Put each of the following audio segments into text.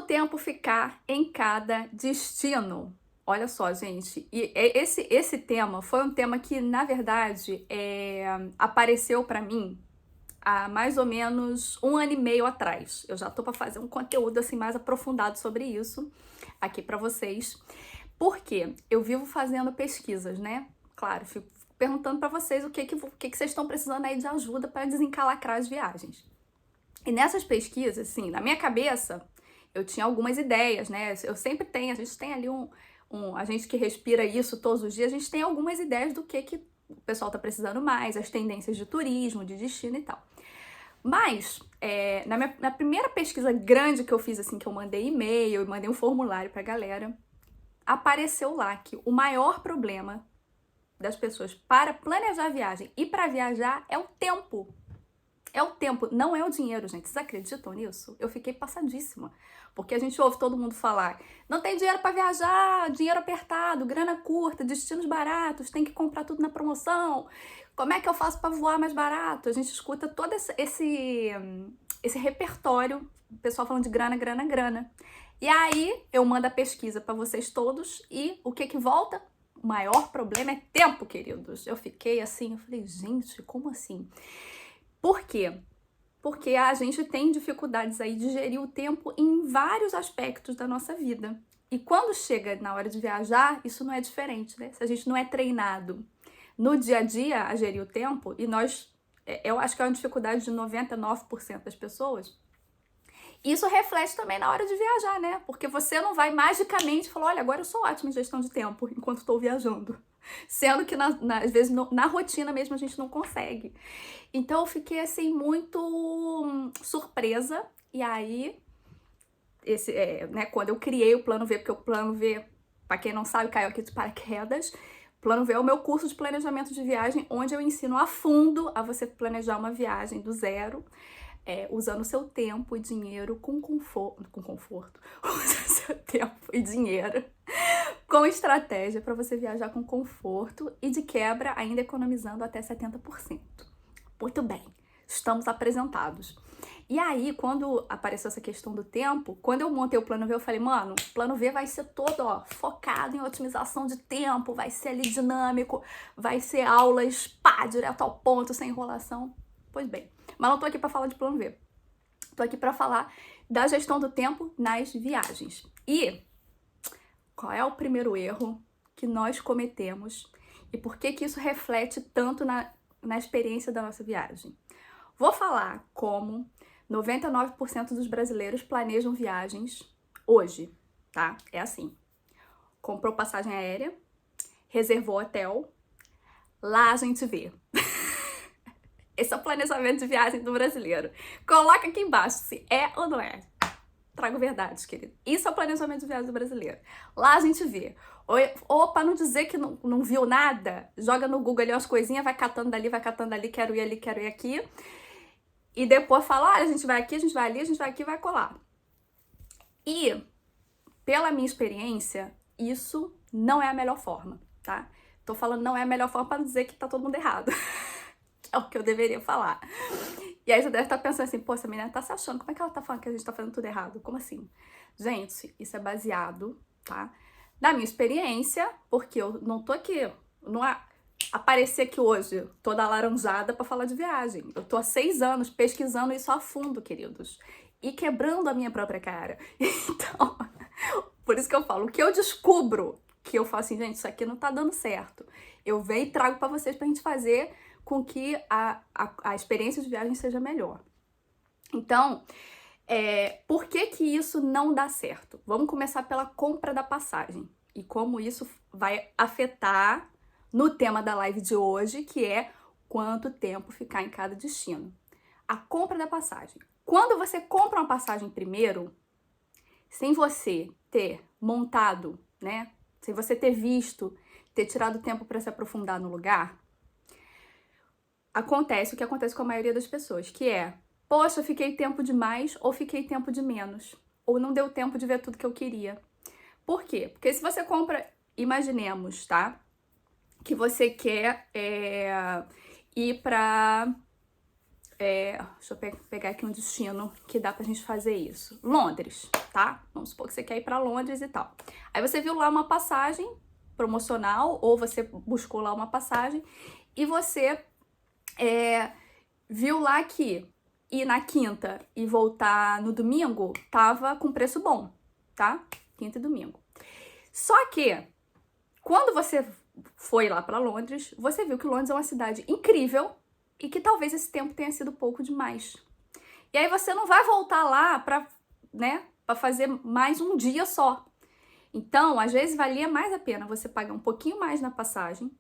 tempo ficar em cada destino? Olha só, gente, e esse tema foi um tema que, na verdade, apareceu para mim há mais ou menos 1 ano e meio atrás. Eu já tô para fazer um conteúdo assim mais aprofundado sobre isso aqui para vocês. Porque eu vivo fazendo pesquisas, né? Claro, fico perguntando para vocês o que vocês estão precisando aí de ajuda para desencalacrar as viagens. E nessas pesquisas, assim, na minha cabeça, eu tinha algumas ideias, né? Eu sempre tenho, a gente tem ali a gente que respira isso todos os dias, a gente tem algumas ideias do que o pessoal tá precisando mais, as tendências de turismo, de destino e tal. Mas, na primeira pesquisa grande que eu fiz, assim, que eu mandei e-mail, mandei um formulário pra galera, apareceu lá que o maior problema das pessoas para planejar a viagem e para viajar é o tempo. É o tempo, não é o dinheiro, gente. Vocês acreditam nisso? Eu fiquei passadíssima. Porque a gente ouve todo mundo falar: não tem dinheiro para viajar, dinheiro apertado, grana curta, destinos baratos, tem que comprar tudo na promoção. Como é que eu faço para voar mais barato? A gente escuta todo esse repertório, o pessoal falando de grana, grana, grana. E aí eu mando a pesquisa para vocês todos e o que volta? O maior problema é tempo, queridos. Eu fiquei assim, eu falei, gente, como assim? Por quê? Porque a gente tem dificuldades aí de gerir o tempo em vários aspectos da nossa vida. E quando chega na hora de viajar, isso não é diferente, né? Se a gente não é treinado no dia a dia a gerir o tempo, e eu acho que é uma dificuldade de 99% das pessoas, isso reflete também na hora de viajar, né? Porque você não vai magicamente falar, olha, agora eu sou ótima em gestão de tempo enquanto estou viajando. Sendo que, às vezes, na rotina mesmo, a gente não consegue. Então, eu fiquei, assim, muito surpresa. E aí, né, quando eu criei o Plano V, porque o Plano V, para quem não sabe, caiu aqui de paraquedas. Plano V é o meu curso de planejamento de viagem, onde eu ensino a fundo a você planejar uma viagem do zero, usando seu tempo e dinheiro com conforto, usando seu tempo e dinheiro com estratégia para você viajar com conforto e de quebra ainda economizando até 70%. Muito bem, estamos apresentados. E aí, quando apareceu essa questão do tempo, quando eu montei o plano V, eu falei, mano, o plano V vai ser todo, ó, focado em otimização de tempo, vai ser ali dinâmico, vai ser aulas, pá, direto ao ponto, sem enrolação. Pois bem, mas não tô aqui para falar de plano V. Tô aqui para falar da gestão do tempo nas viagens. E qual é o primeiro erro que nós cometemos e por que isso reflete tanto na experiência da nossa viagem? Vou falar como 99% dos brasileiros planejam viagens hoje, tá? É assim: comprou passagem aérea, reservou hotel, lá a gente vê. Esse é o planejamento de viagem do brasileiro. Coloca aqui embaixo se é ou não é. Trago verdades, querido. Isso é o planejamento de viagem do brasileiro. Lá a gente vê. Ou para não dizer que não viu nada, joga no Google ali umas coisinhas, vai catando dali, quero ir ali, quero ir aqui. E depois fala, olha, a gente vai aqui, a gente vai ali, a gente vai aqui, vai colar. E, pela minha experiência, isso não é a melhor forma, tá? Tô falando não é a melhor forma para não dizer que tá todo mundo errado. É o que eu deveria falar. E aí você deve estar pensando assim, pô, essa menina tá se achando, como é que ela tá falando que a gente tá fazendo tudo errado? Como assim? Gente, isso é baseado, tá? Na minha experiência, porque eu não tô aqui, não apareci aqui hoje toda alaranjada pra falar de viagem. Eu tô há 6 anos pesquisando isso a fundo, queridos. E quebrando a minha própria cara. Então, por isso que eu falo, o que eu descubro, que eu falo assim, gente, isso aqui não tá dando certo. Eu venho e trago pra vocês pra gente fazer com que a experiência de viagem seja melhor. Então, por que isso não dá certo? Vamos começar pela compra da passagem e como isso vai afetar no tema da live de hoje, que é quanto tempo ficar em cada destino. A compra da passagem. Quando você compra uma passagem primeiro, sem você ter montado, né? Sem você ter visto, ter tirado tempo para se aprofundar no lugar, acontece o que acontece com a maioria das pessoas, que é, poxa, fiquei tempo demais ou fiquei tempo de menos, ou não deu tempo de ver tudo que eu queria. Por quê? Porque se você compra, imaginemos, tá? Que você quer ir pra Deixa eu pegar aqui um destino que dá pra gente fazer isso. Londres, tá? Vamos supor que você quer ir pra Londres e tal. Aí você viu lá uma passagem promocional, ou você buscou lá uma passagem, e você viu lá que ir na quinta e voltar no domingo tava com preço bom, tá? Quinta e domingo. Só que, quando você foi lá pra Londres, você viu que Londres é uma cidade incrível e que talvez esse tempo tenha sido pouco demais. E aí você não vai voltar lá pra fazer mais um dia só. Então, às vezes, valia mais a pena você pagar um pouquinho mais na passagem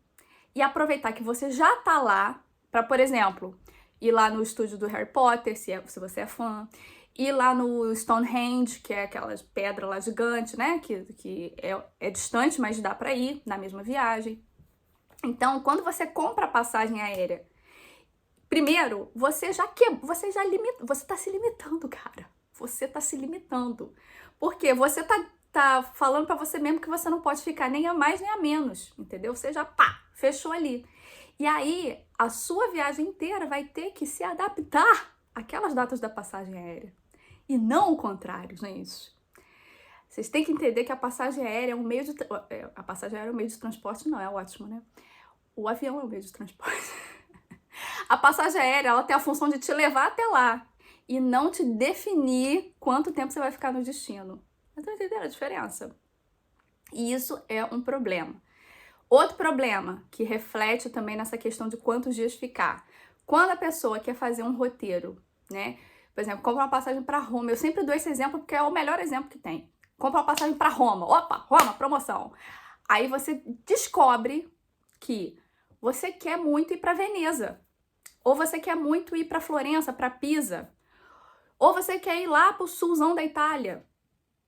e aproveitar que você já tá lá pra, por exemplo, ir lá no estúdio do Harry Potter, se você é fã, ir lá no Stonehenge, que é aquelas pedras lá gigantes, né, que é distante, mas dá pra ir na mesma viagem. Então, quando você compra a passagem aérea, primeiro, você tá se limitando, cara. Você tá se limitando. Porque você tá falando pra você mesmo que você não pode ficar nem a mais nem a menos, entendeu? Você já, fechou ali. E aí, a sua viagem inteira vai ter que se adaptar àquelas datas da passagem aérea. E não o contrário, gente. Vocês têm que entender que a passagem aérea é um meio de... A passagem aérea é um meio de transporte, não, é ótimo, né? O avião é um meio de transporte. A passagem aérea, ela tem a função de te levar até lá e não te definir quanto tempo você vai ficar no destino. Estão entendendo a diferença? E isso é um problema. Outro problema que reflete também nessa questão de quantos dias ficar. Quando a pessoa quer fazer um roteiro, né? Por exemplo, compra uma passagem para Roma. Eu sempre dou esse exemplo porque é o melhor exemplo que tem. Compra uma passagem para Roma. Opa, Roma, promoção. Aí você descobre que você quer muito ir para Veneza. Ou você quer muito ir para Florença, para Pisa. Ou você quer ir lá para o sulzão da Itália.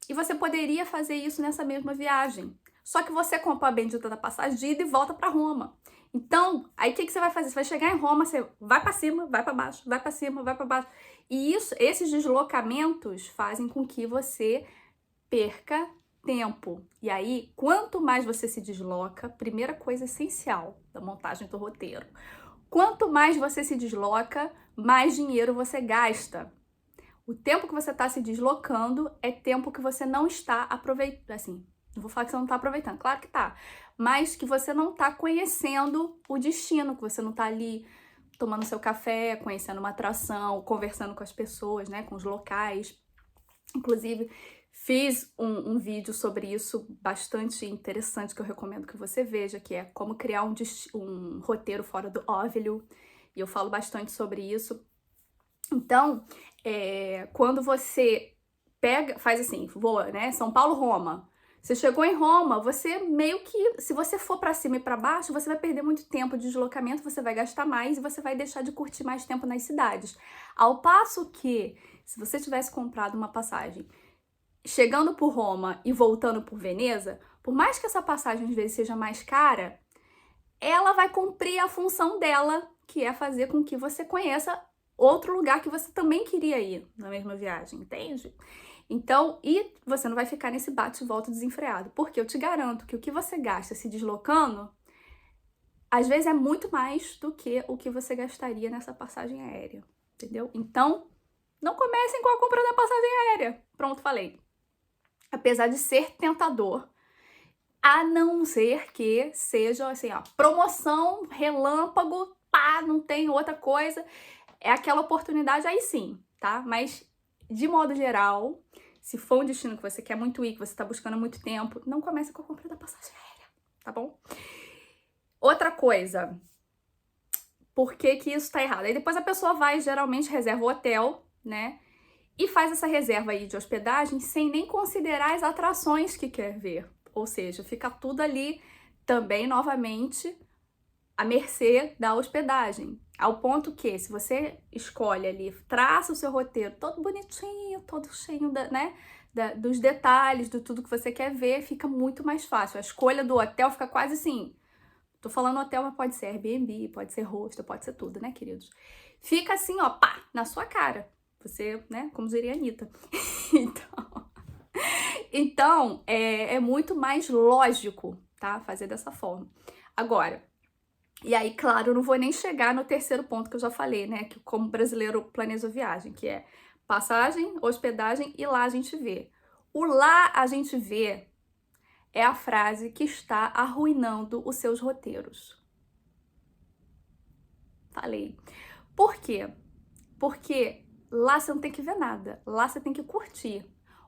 E você poderia fazer isso nessa mesma viagem. Só que você comprou a bendita da passagem de ida e volta para Roma. Então, aí o que você vai fazer? Você vai chegar em Roma, você vai para cima, vai para baixo, vai para cima, vai para baixo. E esses deslocamentos fazem com que você perca tempo. E aí, quanto mais você se desloca, primeira coisa essencial da montagem do roteiro, quanto mais você se desloca, mais dinheiro você gasta. O tempo que você está se deslocando é tempo que você não está aproveitando, assim, não vou falar que você não está aproveitando, claro que tá, mas que você não está conhecendo o destino, que você não está ali tomando seu café, conhecendo uma atração, conversando com as pessoas, né, com os locais. Inclusive, fiz um vídeo sobre isso bastante interessante que eu recomendo que você veja, que é como criar um roteiro fora do óbvio, e eu falo bastante sobre isso. Então, quando você faz assim, voa, né, São Paulo, Roma. Você chegou em Roma, você meio que, se você for para cima e para baixo, você vai perder muito tempo de deslocamento, você vai gastar mais e você vai deixar de curtir mais tempo nas cidades. Ao passo que, se você tivesse comprado uma passagem chegando por Roma e voltando por Veneza, por mais que essa passagem às vezes seja mais cara, ela vai cumprir a função dela, que é fazer com que você conheça outro lugar que você também queria ir na mesma viagem, entende? Então, e você não vai ficar nesse bate e volta desenfreado, porque eu te garanto que o que você gasta se deslocando, às vezes é muito mais do que o que você gastaria nessa passagem aérea, entendeu? Então, não comecem com a compra da passagem aérea. Pronto, falei. Apesar de ser tentador, a não ser que seja, assim, ó, promoção, relâmpago, pá, não tem outra coisa, é aquela oportunidade aí sim, tá? Mas, de modo geral, se for um destino que você quer muito ir, que você tá buscando há muito tempo, não comece com a compra da passagem aérea, tá bom? Outra coisa, por que que isso tá errado? Aí depois a pessoa vai, geralmente reserva o hotel, né? E faz essa reserva aí de hospedagem sem nem considerar as atrações que quer ver. Ou seja, fica tudo ali também, novamente, à mercê da hospedagem. Ao ponto que, se você escolhe ali, traça o seu roteiro todo bonitinho, todo cheio dos detalhes, de tudo que você quer ver, fica muito mais fácil. A escolha do hotel fica quase assim... Tô falando hotel, mas pode ser Airbnb, pode ser hostel, pode ser tudo, né, queridos? Fica assim, ó, pá, na sua cara. Você, né, como diria a Anitta. Então, é muito mais lógico, tá, fazer dessa forma. Agora, E aí, claro, eu não vou nem chegar no terceiro ponto que eu já falei, né? Que como brasileiro planeja viagem, que é passagem, hospedagem e lá a gente vê. O lá a gente vê é a frase que está arruinando os seus roteiros. Falei. Por quê? Porque lá você não tem que ver nada, lá você tem que curtir.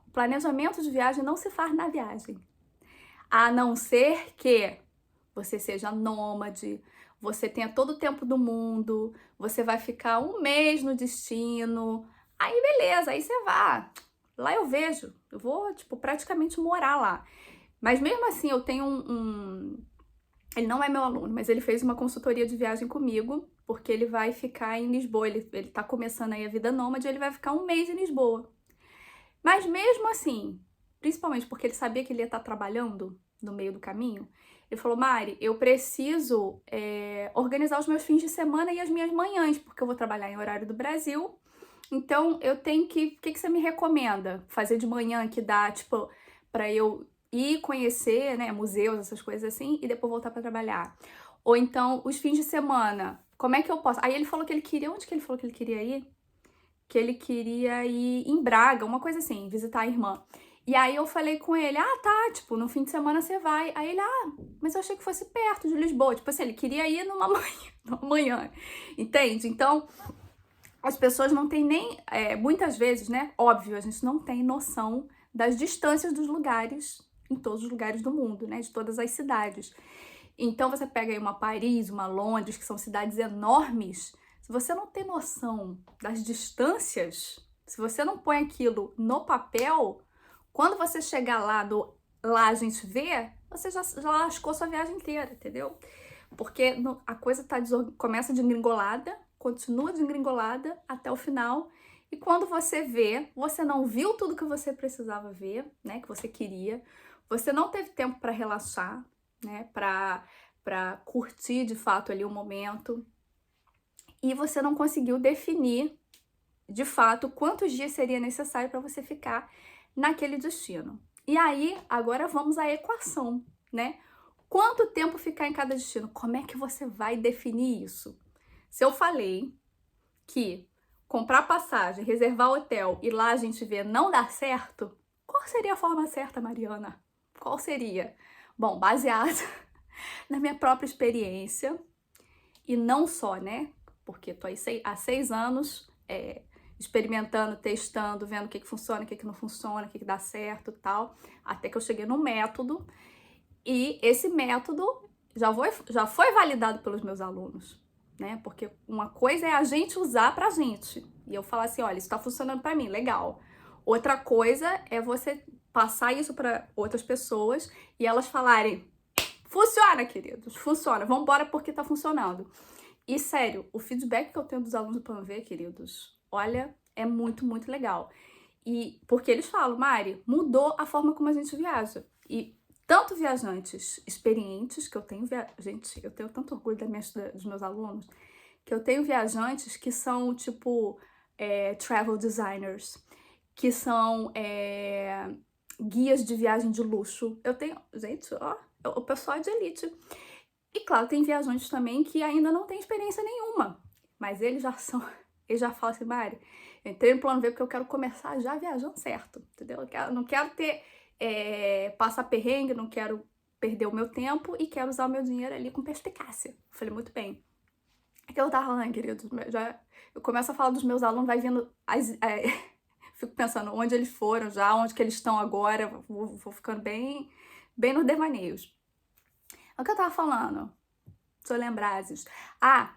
O planejamento de viagem não se faz na viagem. A não ser que você seja nômade, você tenha todo o tempo do mundo, você vai ficar um mês no destino, aí beleza, aí você vai. Lá eu vejo, eu vou, tipo, praticamente morar lá. Mas mesmo assim, eu tenho ele não é meu aluno, mas ele fez uma consultoria de viagem comigo, porque ele vai ficar em Lisboa, ele tá começando aí a vida nômade, ele vai ficar um mês em Lisboa. Mas mesmo assim, principalmente porque ele sabia que ele ia estar trabalhando no meio do caminho, ele falou, Mari, eu preciso organizar os meus fins de semana e as minhas manhãs, porque eu vou trabalhar em horário do Brasil, então eu tenho que... O que você me recomenda? Fazer de manhã que dá, tipo, pra eu ir conhecer, né, museus, essas coisas assim, e depois voltar pra trabalhar. Ou então, os fins de semana, como é que eu posso? Aí ele falou que ele queria... Onde que ele falou que ele queria ir? Que ele queria ir em Braga, uma coisa assim, visitar a irmã. E aí eu falei com ele, ah, tá, tipo, no fim de semana você vai. Aí ele, ah, mas eu achei que fosse perto de Lisboa. Tipo assim, ele queria ir numa manhã, entende? Então, as pessoas não têm nem, muitas vezes, né, óbvio, a gente não tem noção das distâncias dos lugares, em todos os lugares do mundo, né, de todas as cidades. Então você pega aí uma Paris, uma Londres, que são cidades enormes, se você não tem noção das distâncias, se você não põe aquilo no papel, quando você chegar lá a gente vê, você já lascou sua viagem inteira, entendeu? Porque a coisa começa desgringolada, continua desgringolada até o final, e quando você vê, você não viu tudo que você precisava ver, né, que você queria, você não teve tempo para relaxar, né, para curtir de fato ali o momento, e você não conseguiu definir de fato quantos dias seria necessário para você ficar naquele destino. E aí, agora vamos à equação, né? Quanto tempo ficar em cada destino? Como é que você vai definir isso? Se eu falei que comprar passagem, reservar hotel e lá a gente vê não dar certo, qual seria a forma certa, Mariana? Qual seria? Bom, baseado na minha própria experiência, e não só, né? Porque tô aí há 6 anos experimentando, testando, vendo o que funciona, o que não funciona, o que dá certo e tal, até que eu cheguei num método, e esse método já foi validado pelos meus alunos, né? Porque uma coisa é a gente usar pra gente, e eu falar assim, olha, isso tá funcionando pra mim, legal. Outra coisa é você passar isso para outras pessoas e elas falarem, funciona, queridos, funciona, vambora porque tá funcionando. E sério, o feedback que eu tenho dos alunos do PlanV, queridos, olha, é muito, muito legal. E porque eles falam, Mari, mudou a forma como a gente viaja. E tanto viajantes experientes, que eu tenho, gente, eu tenho tanto orgulho dos meus alunos, que eu tenho viajantes que são, tipo, travel designers, que são guias de viagem de luxo. Eu tenho, gente, ó, o pessoal é de elite. E claro, tem viajantes também que ainda não têm experiência nenhuma, mas eles já falam assim, Mari, eu entrei no plano V porque eu quero começar já viajando certo, entendeu? Não quero ter, passar perrengue, não quero perder o meu tempo e quero usar o meu dinheiro ali com perspicácia. Eu falei, muito bem. É que eu tava falando, queridos, eu começo a falar dos meus alunos, vai vindo, fico pensando onde eles foram já, onde que eles estão agora, vou ficando bem nos devaneios. O que eu tava falando? Se eu lembrasses. Ah,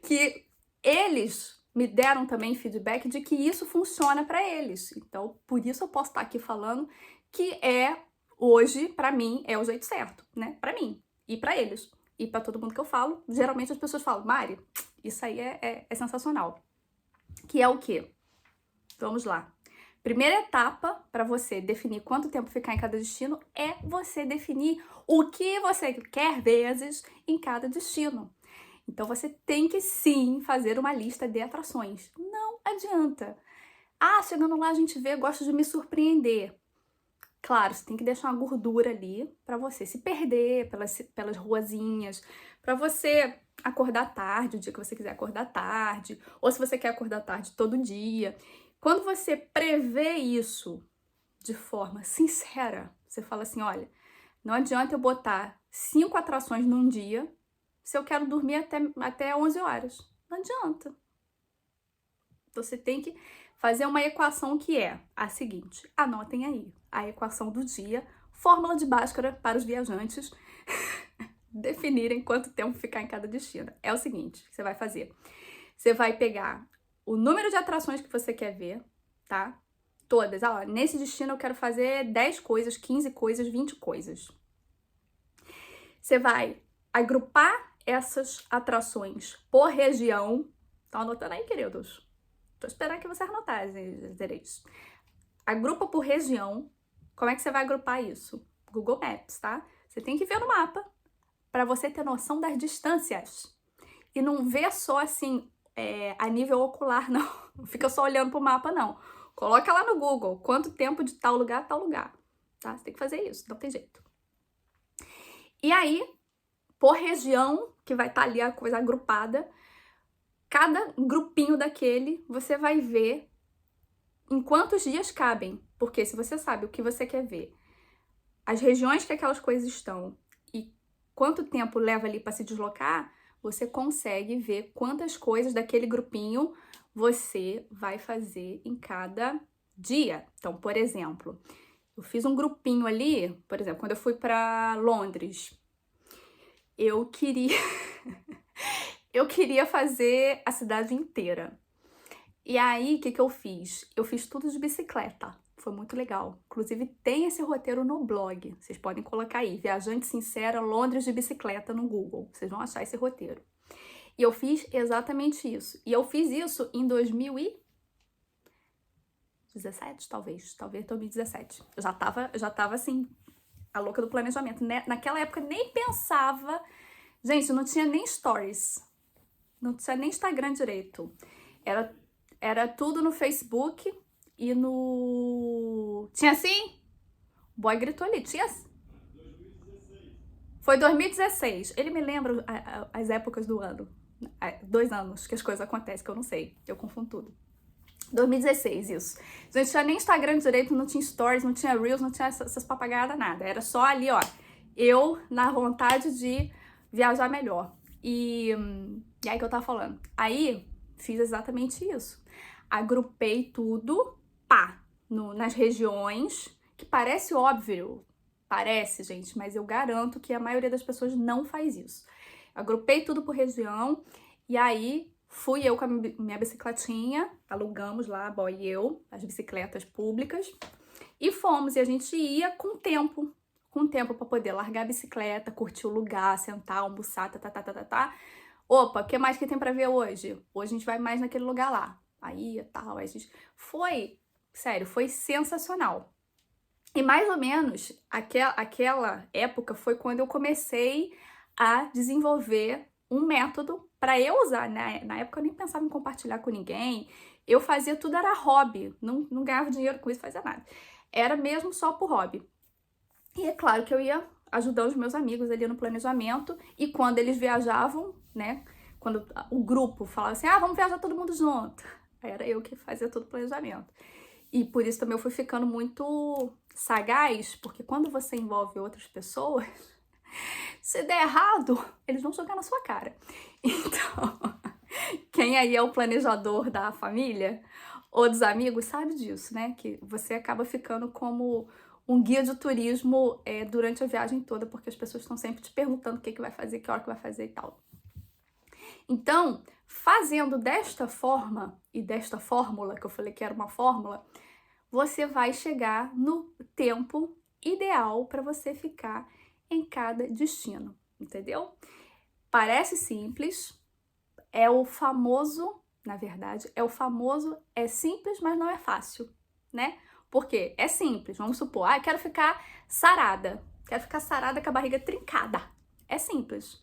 que eles me deram também feedback de que isso funciona para eles. Então, por isso eu posso estar aqui falando que hoje, para mim, é o jeito certo, né? Para mim e para eles. E para todo mundo que eu falo, geralmente as pessoas falam, Mari, isso aí é sensacional. Que é o quê? Vamos lá. Primeira etapa para você definir quanto tempo ficar em cada destino é você definir o que você quer vezes em cada destino. Então você tem que sim fazer uma lista de atrações. Não adianta. Ah, chegando lá a gente vê, gosto de me surpreender. Claro, você tem que deixar uma gordura ali pra você se perder pelas ruazinhas, pra você acordar tarde, o dia que você quiser acordar tarde, ou se você quer acordar tarde todo dia. Quando você prevê isso de forma sincera, você fala assim: olha, não adianta eu botar 5 atrações num dia se eu quero dormir até 11 horas. Não adianta. Você tem que fazer uma equação que é a seguinte, anotem aí, a equação do dia, fórmula de Bhaskara para os viajantes definirem quanto tempo ficar em cada destino. É o seguinte, que você vai fazer. Você vai pegar o número de atrações que você quer ver, tá? Todas. Ah, nesse destino eu quero fazer 10 coisas, 15 coisas, 20 coisas. Você vai agrupar essas atrações por região. Estão anotando aí, queridos? Tô esperando que vocês anotarem direito. Agrupa por região. Como é que você vai agrupar isso? Google Maps, tá? Você tem que ver no mapa para você ter noção das distâncias. E não ver só assim, a nível ocular, não. Não fica só olhando pro mapa, não. Coloca lá no Google quanto tempo de tal lugar a tal lugar. Tá? Você tem que fazer isso, não tem jeito. E aí, por região, que vai estar ali a coisa agrupada, cada grupinho daquele, você vai ver em quantos dias cabem. Porque se você sabe o que você quer ver, as regiões que aquelas coisas estão e quanto tempo leva ali para se deslocar, você consegue ver quantas coisas daquele grupinho você vai fazer em cada dia. Então, por exemplo, eu fiz um grupinho ali, por exemplo, quando eu fui para Londres, eu queria eu queria fazer a cidade inteira. E aí, o que eu fiz? Eu fiz tudo de bicicleta. Foi muito legal. Inclusive, tem esse roteiro no blog. Vocês podem colocar aí, Viajante Sincera, Londres de bicicleta no Google. Vocês vão achar esse roteiro. E eu fiz exatamente isso. E eu fiz isso em 2017, talvez 2017. Eu já tava assim, a louca do planejamento. Né? Naquela época, nem pensava... Gente, não tinha nem stories. Não tinha nem Instagram direito. Era tudo no Facebook e no... Tinha assim? O boy gritou ali. Tinha... 2016. Foi 2016. Ele me lembra as épocas do ano. 2 anos que as coisas acontecem, que eu não sei. Eu confundo tudo. 2016, isso. Não tinha nem Instagram direito, não tinha stories, não tinha Reels, não tinha essas papagaiadas, nada. Era só ali, ó, eu na vontade de viajar melhor. E aí que eu tava falando. Aí, fiz exatamente isso. Agrupei tudo, pá, nas regiões, que parece óbvio. Parece, gente, mas eu garanto que a maioria das pessoas não faz isso. Agrupei tudo por região e aí fui eu com a minha bicicletinha, alugamos lá, boy e eu, as bicicletas públicas, e fomos. E a gente ia com tempo para poder largar a bicicleta, curtir o lugar, sentar, almoçar, tá. Opa, o que mais que tem para ver hoje? Hoje a gente vai mais naquele lugar lá. Aí, tal, aí a gente... Foi, sério, foi sensacional. E mais ou menos, aquela época foi quando eu comecei a desenvolver um método para eu usar, né? Na época eu nem pensava em compartilhar com ninguém, eu fazia tudo, era hobby, não ganhava dinheiro com isso, fazia nada. Era mesmo só por hobby. E é claro que eu ia ajudando os meus amigos ali no planejamento, e quando eles viajavam, né? Quando o grupo falava assim, vamos viajar todo mundo junto. Era eu que fazia todo o planejamento. E por isso também eu fui ficando muito sagaz, porque quando você envolve outras pessoas, se der errado, eles vão jogar na sua cara. Então, quem aí é o planejador da família ou dos amigos sabe disso, né? Que você acaba ficando como um guia de turismo durante a viagem toda, porque as pessoas estão sempre te perguntando o que vai fazer, que hora que vai fazer e tal. Então, fazendo desta forma e desta fórmula, que eu falei que era uma fórmula, você vai chegar no tempo ideal para você ficar em cada destino, entendeu? Parece simples, é o famoso, na verdade, é simples, mas não é fácil, né? Porque é simples, vamos supor, eu quero ficar sarada com a barriga trincada. É simples.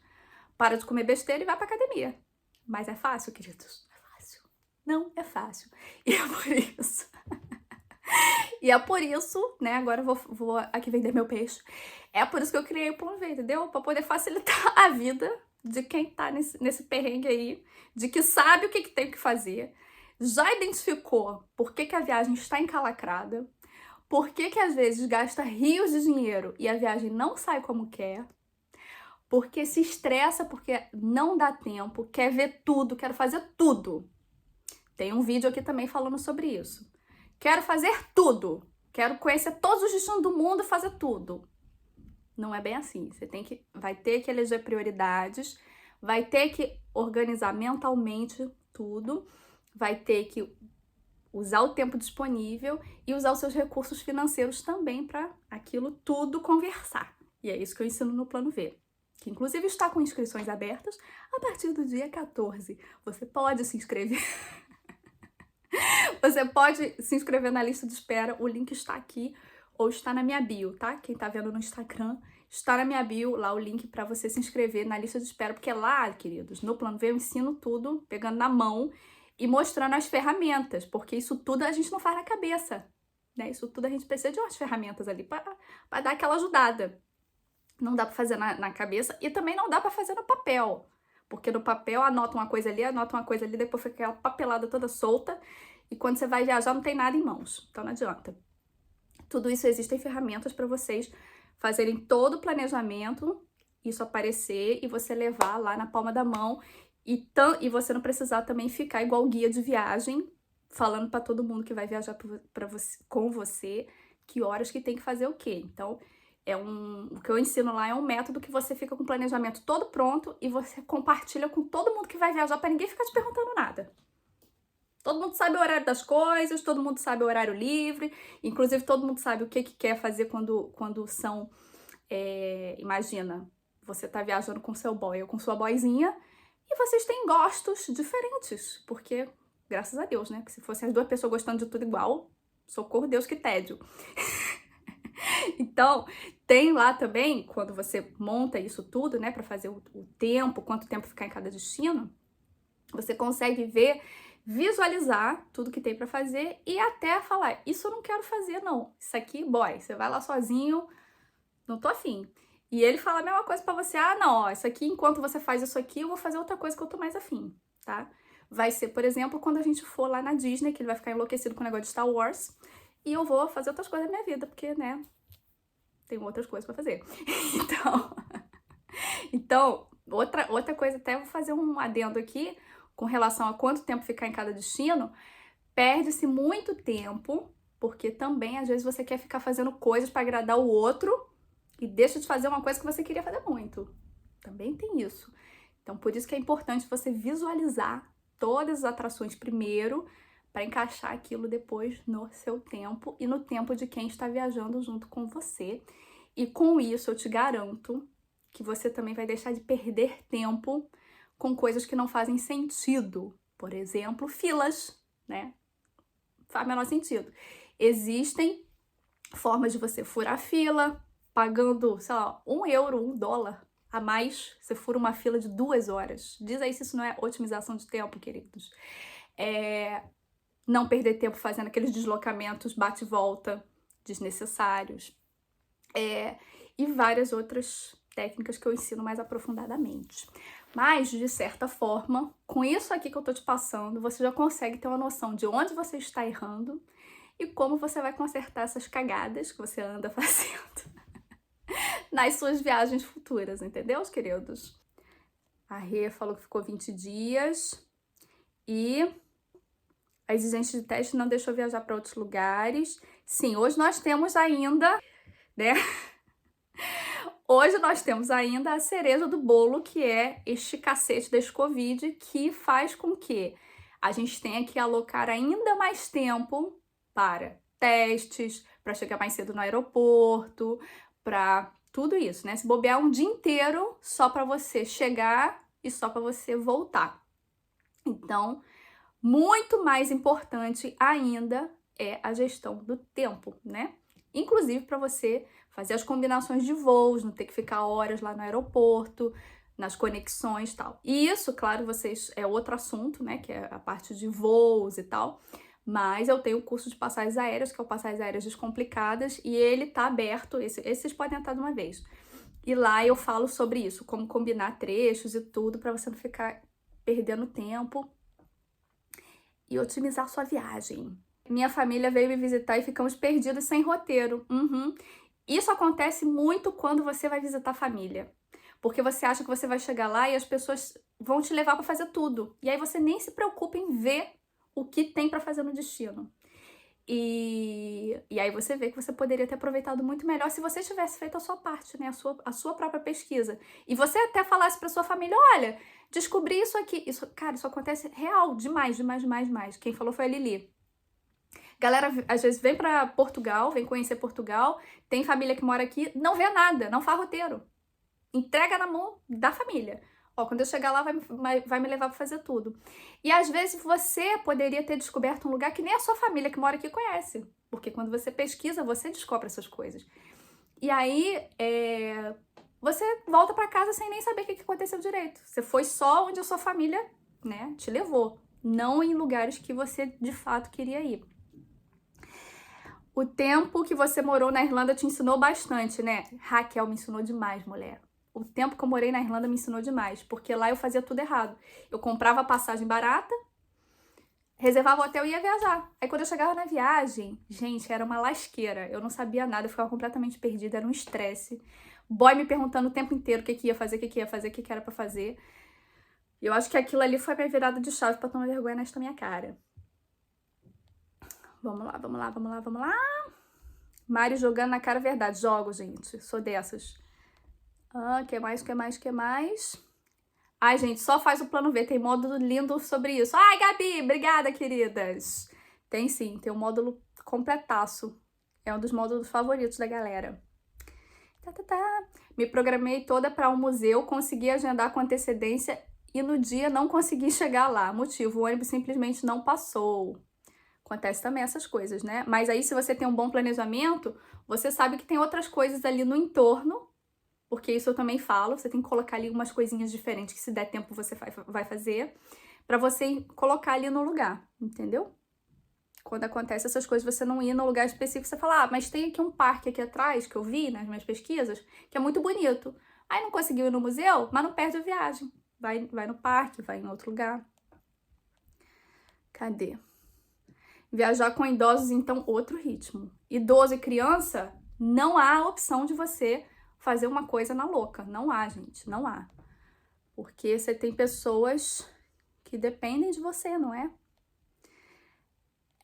Para de comer besteira e vai pra academia. Mas é fácil, queridos? É fácil. Não é fácil. E é por isso E é por isso, né, agora eu vou aqui vender meu peixe. É por isso que eu criei o Plano V, entendeu? Pra poder facilitar a vida de quem tá nesse perrengue aí, de que sabe o que tem que fazer, já identificou por que a viagem está encalacrada, por que às vezes gasta rios de dinheiro e a viagem não sai como quer, porque se estressa porque não dá tempo, quer ver tudo, quer fazer tudo. Tem um vídeo aqui também falando sobre isso. Quero fazer tudo. Quero conhecer todos os destinos do mundo e fazer tudo. Não é bem assim. Vai ter que eleger prioridades, vai ter que organizar mentalmente tudo, vai ter que usar o tempo disponível e usar os seus recursos financeiros também para aquilo tudo conversar. E é isso que eu ensino no Plano V, que inclusive está com inscrições abertas a partir do dia 14. Você pode se inscrever. Você pode se inscrever na lista de espera, o link está aqui ou está na minha bio, tá? Quem tá vendo no Instagram, está na minha bio lá o link para você se inscrever na lista de espera, porque lá, queridos, no Plano V eu ensino tudo, pegando na mão e mostrando as ferramentas, porque isso tudo a gente não faz na cabeça, né? Isso tudo a gente precisa de umas ferramentas ali para dar aquela ajudada. Não dá para fazer na cabeça e também não dá para fazer no papel, porque no papel anota uma coisa ali, depois fica aquela papelada toda solta. E quando você vai viajar, não tem nada em mãos. Então não adianta. Tudo isso existem ferramentas para vocês fazerem todo o planejamento, isso aparecer e você levar lá na palma da mão. E você não precisar também ficar igual guia de viagem, falando para todo mundo que vai viajar com você que horas que tem que fazer o quê. Então, o que eu ensino lá é um método que você fica com o planejamento todo pronto e você compartilha com todo mundo que vai viajar para ninguém ficar te perguntando nada. Todo mundo sabe o horário das coisas, todo mundo sabe o horário livre, inclusive todo mundo sabe o que quer fazer quando são, imagina, você tá viajando com seu boy ou com sua boyzinha e vocês têm gostos diferentes, porque, graças a Deus, né, porque se fossem as duas pessoas gostando de tudo igual, socorro Deus, que tédio. Então, tem lá também, quando você monta isso tudo, né, pra fazer o tempo, quanto tempo ficar em cada destino, você consegue visualizar tudo que tem pra fazer e até falar, isso eu não quero fazer não, isso aqui, boy, você vai lá sozinho, não tô afim. E ele fala a mesma coisa pra você, não, ó, isso aqui, enquanto você faz isso aqui, eu vou fazer outra coisa que eu tô mais afim, tá? Vai ser, por exemplo, quando a gente for lá na Disney, que ele vai ficar enlouquecido com o negócio de Star Wars, e eu vou fazer outras coisas da minha vida, porque, né, tenho outras coisas pra fazer. Então, outra coisa, até vou fazer um adendo aqui, com relação a quanto tempo ficar em cada destino, perde-se muito tempo, porque também, às vezes, você quer ficar fazendo coisas para agradar o outro e deixa de fazer uma coisa que você queria fazer muito. Também tem isso. Então, por isso que é importante você visualizar todas as atrações primeiro, para encaixar aquilo depois no seu tempo e no tempo de quem está viajando junto com você. E com isso, eu te garanto que você também vai deixar de perder tempo com coisas que não fazem sentido. Por exemplo, filas, né? Faz o menor sentido. Existem formas de você furar a fila, pagando, sei lá, €1, $1 a mais, você fura uma fila de 2 horas. Diz aí se isso não é otimização de tempo, queridos. Não perder tempo fazendo aqueles deslocamentos bate e volta desnecessários. E várias outras técnicas que eu ensino mais aprofundadamente. Mas, de certa forma, com isso aqui que eu tô te passando, você já consegue ter uma noção de onde você está errando e como você vai consertar essas cagadas que você anda fazendo nas suas viagens futuras, entendeu, queridos? A Rê falou que ficou 20 dias e a exigência de teste não deixou viajar para outros lugares. Sim, hoje nós temos ainda, né? Hoje nós temos ainda a cereja do bolo, que é este cacete desse Covid, que faz com que a gente tenha que alocar ainda mais tempo para testes, para chegar mais cedo no aeroporto, para tudo isso, né? Se bobear um dia inteiro só para você chegar e só para você voltar. Então, muito mais importante ainda é a gestão do tempo, né? Inclusive para você fazer as combinações de voos, não ter que ficar horas lá no aeroporto, nas conexões e tal. E isso, claro, é outro assunto, né? Que é a parte de voos e tal. Mas eu tenho o curso de passagens aéreas, que é o Passagens Aéreas Descomplicadas, e ele tá aberto, esse vocês podem entrar de uma vez. E lá eu falo sobre isso, como combinar trechos e tudo, para você não ficar perdendo tempo e otimizar sua viagem. Minha família veio me visitar e ficamos perdidos sem roteiro. Isso acontece muito quando você vai visitar a família. Porque você acha que você vai chegar lá e as pessoas vão te levar para fazer tudo. E aí você nem se preocupa em ver o que tem para fazer no destino. E aí você vê que você poderia ter aproveitado muito melhor se você tivesse feito a sua parte, né? A sua própria pesquisa. E você até falasse para sua família, olha, descobri isso aqui. Isso, cara, isso acontece real, demais, demais, demais, demais. Quem falou foi a Lili. Galera, às vezes, vem para Portugal, vem conhecer Portugal, tem família que mora aqui, não vê nada, não faz roteiro. Entrega na mão da família. Ó, quando eu chegar lá, vai me levar para fazer tudo. E às vezes você poderia ter descoberto um lugar que nem a sua família que mora aqui conhece. Porque quando você pesquisa, você descobre essas coisas. E aí, você volta para casa sem nem saber o que aconteceu direito. Você foi só onde a sua família, né, te levou. Não em lugares que você, de fato, queria ir. O tempo que você morou na Irlanda te ensinou bastante, né? Raquel me ensinou demais, mulher. O tempo que eu morei na Irlanda me ensinou demais, porque lá eu fazia tudo errado. Eu comprava passagem barata, reservava o hotel e ia viajar. Aí quando eu chegava na viagem, gente, era uma lasqueira. Eu não sabia nada, eu ficava completamente perdida, era um estresse. Boy me perguntando o tempo inteiro o que ia fazer, o que ia fazer, o que era pra fazer. E eu acho que aquilo ali foi minha virada de chave pra tomar vergonha nesta minha cara. Vamos lá, vamos lá, vamos lá, vamos lá. Mari jogando na cara a verdade. Jogo, gente. Sou dessas. Que mais? Ai, gente, só faz o plano V. Tem módulo lindo sobre isso. Ai, Gabi, obrigada, queridas. Tem sim, tem um módulo completaço. É um dos módulos favoritos da galera. Me programei toda para um museu, consegui agendar com antecedência e no dia não consegui chegar lá. Motivo, o ônibus simplesmente não passou. Acontece também essas coisas, né? Mas aí, se você tem um bom planejamento, você sabe que tem outras coisas ali no entorno, porque isso eu também falo, você tem que colocar ali umas coisinhas diferentes que se der tempo você vai fazer, pra você colocar ali no lugar, entendeu? Quando acontece essas coisas, você não ir no lugar específico, você fala, mas tem aqui um parque aqui atrás, que eu vi nas minhas pesquisas, que é muito bonito. Aí não conseguiu ir no museu, mas não perde a viagem. Vai no parque, vai em outro lugar. Cadê? Viajar com idosos, então, outro ritmo. Idoso e criança, não há opção de você fazer uma coisa na louca. Não há, gente, não há. Porque você tem pessoas que dependem de você, não é?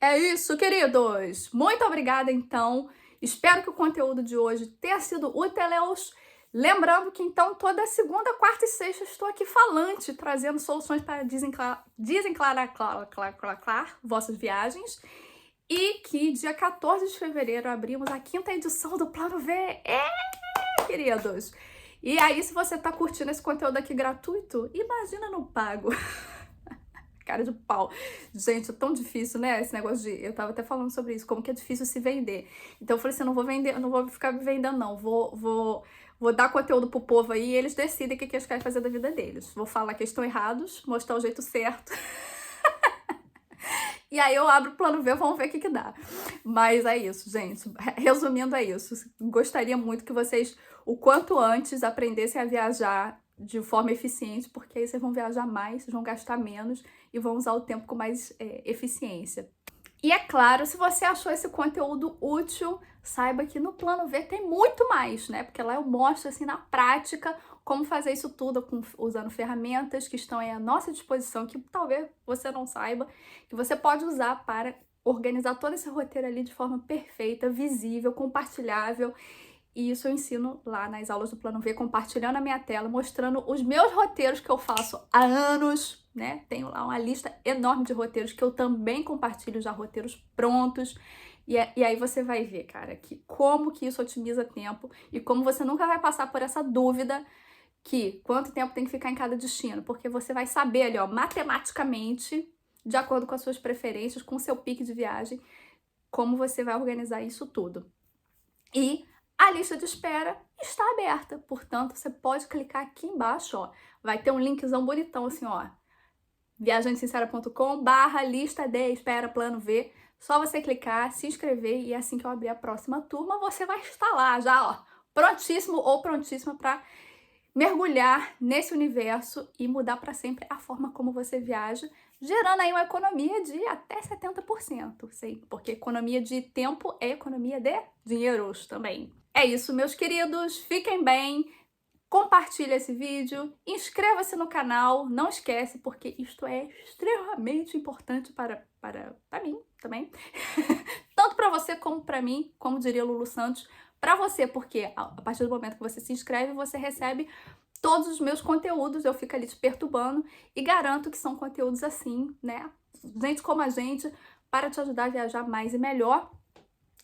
É isso, queridos! Muito obrigada, então. Espero que o conteúdo de hoje tenha sido útil. Lembrando que, então, toda segunda, quarta e sexta estou aqui falante, trazendo soluções para desenclarar vossas viagens. E que dia 14 de fevereiro abrimos a 5ª edição do Plano V. Queridos! E aí, se você tá curtindo esse conteúdo aqui gratuito, imagina no pago. Cara de pau. Gente, é tão difícil, né? Esse negócio de... Eu tava até falando sobre isso, como que é difícil se vender. Então eu falei assim, não vou vender, não vou ficar me vendendo, não. Vou dar conteúdo pro povo aí e eles decidem o que eles querem fazer da vida deles. Vou falar que eles estão errados, mostrar o jeito certo. E aí eu abro o plano V, vamos ver o que dá. Mas é isso, gente. Resumindo, é isso. Gostaria muito que vocês, o quanto antes, aprendessem a viajar de forma eficiente, porque aí vocês vão viajar mais, vocês vão gastar menos e vão usar o tempo com mais eficiência. E é claro, se você achou esse conteúdo útil, saiba que no Plano V tem muito mais, né? Porque lá eu mostro, assim, na prática, como fazer isso tudo usando ferramentas que estão aí à nossa disposição, que talvez você não saiba, que você pode usar para organizar todo esse roteiro ali de forma perfeita, visível, compartilhável. E isso eu ensino lá nas aulas do Plano V, compartilhando a minha tela, mostrando os meus roteiros que eu faço há anos, né? Tenho lá uma lista enorme de roteiros que eu também compartilho, já roteiros prontos. E aí você vai ver, cara, que como que isso otimiza tempo e como você nunca vai passar por essa dúvida que quanto tempo tem que ficar em cada destino, porque você vai saber ali, ó, matematicamente, de acordo com as suas preferências, com o seu pique de viagem, como você vai organizar isso tudo. E a lista de espera está aberta, portanto, você pode clicar aqui embaixo, ó, vai ter um linkzão bonitão assim, ó, viajantesincera.com/lista de espera plano V. Só você clicar, se inscrever e assim que eu abrir a próxima turma, você vai estar lá já, ó, prontíssimo ou prontíssima para mergulhar nesse universo e mudar para sempre a forma como você viaja, gerando aí uma economia de até 70%, sim, porque economia de tempo é economia de dinheiros também. É isso, meus queridos, fiquem bem, compartilhe esse vídeo, inscreva-se no canal, não esquece, porque isto é extremamente importante para mim também, tanto para você como para mim, como diria Lulu Santos, para você, porque a partir do momento que você se inscreve, você recebe todos os meus conteúdos, eu fico ali te perturbando e garanto que são conteúdos assim, né? Gente como a gente, para te ajudar a viajar mais e melhor.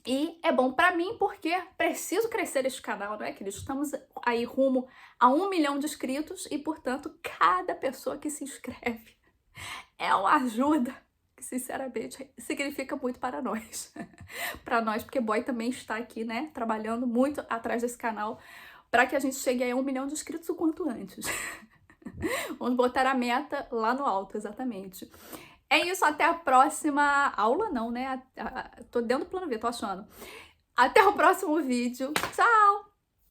E é bom pra mim porque preciso crescer este canal, não é, queridos? Estamos aí rumo a 1 milhão de inscritos e, portanto, cada pessoa que se inscreve é uma ajuda que, sinceramente, significa muito para nós. Para nós, porque Boy também está aqui, né, trabalhando muito atrás desse canal para que a gente chegue a 1 milhão de inscritos o quanto antes. Vamos botar a meta lá no alto, exatamente. É isso, até a próxima aula, não, né? Tô dentro do plano V, tô achando. Até o próximo vídeo. Tchau!